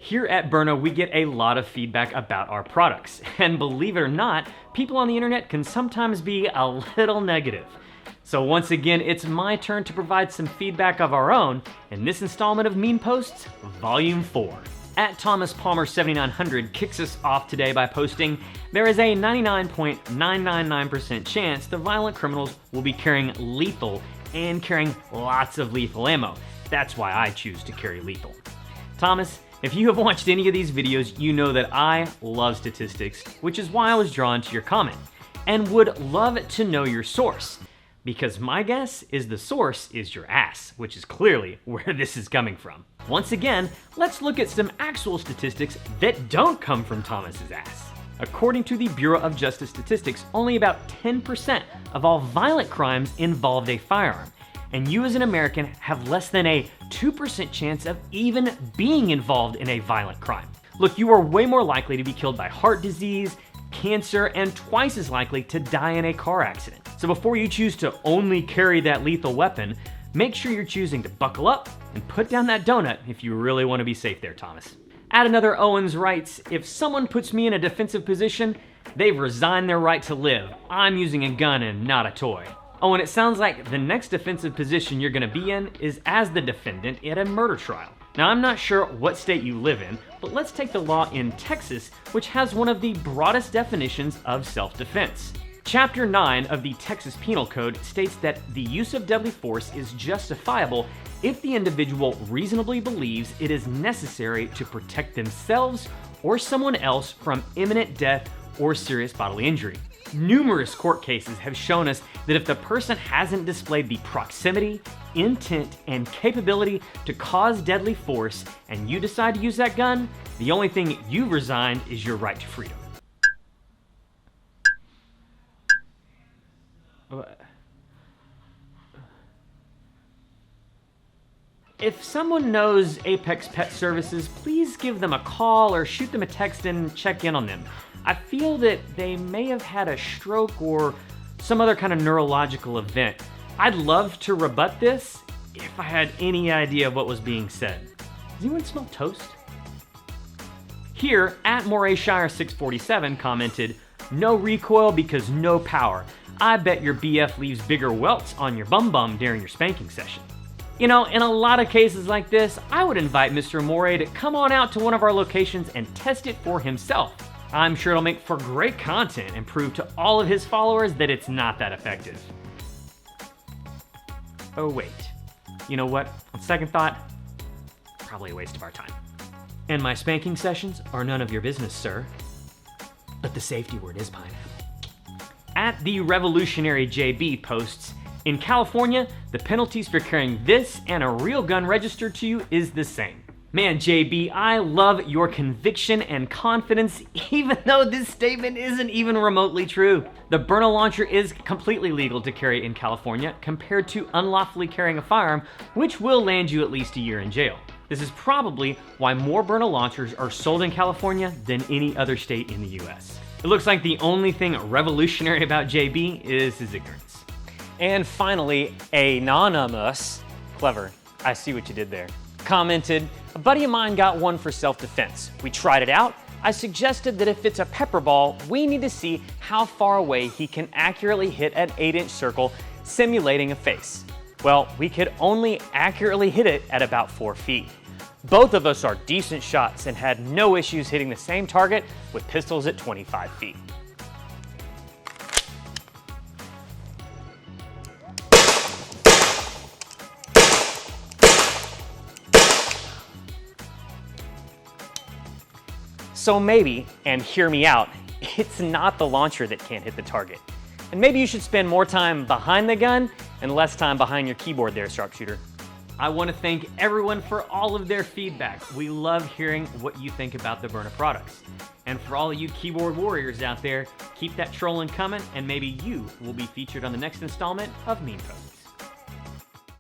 Here at Byrna, we get a lot of feedback about our products, and believe it or not, people on the internet can sometimes be a little negative. So once again, it's my turn to provide some feedback of our own in this installment of Mean Posts, Volume 4. At Thomas Palmer 7900 kicks us off today by posting, there is a 99.999% chance the violent criminals will be carrying lethal and carrying lots of lethal ammo. That's why I choose to carry lethal. Thomas, if you have watched any of these videos, you know that I love statistics, which is why I was drawn to your comment, and would love to know your source. Because my guess is the source is your ass, which is clearly where this is coming from. Once again, let's look at some actual statistics that don't come from Thomas's ass. According to the Bureau of Justice Statistics, only about 10% of all violent crimes involved a firearm, and you as an American have less than a 2% chance of even being involved in a violent crime. Look, you are way more likely to be killed by heart disease, cancer, and twice as likely to die in a car accident. So before you choose to only carry that lethal weapon, make sure you're choosing to buckle up and put down that donut if you really want to be safe there, Thomas. At another Owens writes, if someone puts me in a defensive position, they've resigned their right to live. I'm using a gun and not a toy. Oh, and it sounds like the next defensive position you're gonna be in is as the defendant at a murder trial. Now, I'm not sure what state you live in, but let's take the law in Texas, which has one of the broadest definitions of self-defense. Chapter 9 of the Texas Penal Code states that the use of deadly force is justifiable if the individual reasonably believes it is necessary to protect themselves or someone else from imminent death or serious bodily injury. Numerous court cases have shown us that if the person hasn't displayed the proximity, intent, and capability to cause deadly force and you decide to use that gun, the only thing you've resigned is your right to freedom. If someone knows Apex Pet Services, please give them a call or shoot them a text and check in on them. I feel that they may have had a stroke or some other kind of neurological event. I'd love to rebut this if I had any idea of what was being said. Does anyone smell toast? Here, at MorayShire647 commented, no recoil because no power. I bet your BF leaves bigger welts on your bum during your spanking session. You know, in a lot of cases like this, I would invite Mr. Moray to come on out to one of our locations and test it for himself. I'm sure it'll make for great content and prove to all of his followers that it's not that effective. Oh wait, you know what? On second thought, probably a waste of our time. And my spanking sessions are none of your business, sir. But the safety word is pineapple. At the Revolutionary JB posts, in California, the penalties for carrying this and a real gun registered to you is the same. Man, JB, I love your conviction and confidence, even though this statement isn't even remotely true. The Byrna launcher is completely legal to carry in California compared to unlawfully carrying a firearm, which will land you at least a year in jail. This is probably why more Byrna launchers are sold in California than any other state in the US. It looks like the only thing revolutionary about JB is his ignorance. And finally, Anonymous, clever, I see what you did there, commented, a buddy of mine got one for self-defense. We tried it out. I suggested that if it's a pepper ball, we need to see how far away he can accurately hit an 8-inch circle, simulating a face. Well, we could only accurately hit it at about 4 feet. Both of us are decent shots and had no issues hitting the same target with pistols at 25 feet. So maybe, and hear me out, it's not the launcher that can't hit the target. And maybe you should spend more time behind the gun and less time behind your keyboard there, sharpshooter. I want to thank everyone for all of their feedback. We love hearing what you think about the Byrna products. And for all of you keyboard warriors out there, keep that trolling coming and maybe you will be featured on the next installment of Mean Posts.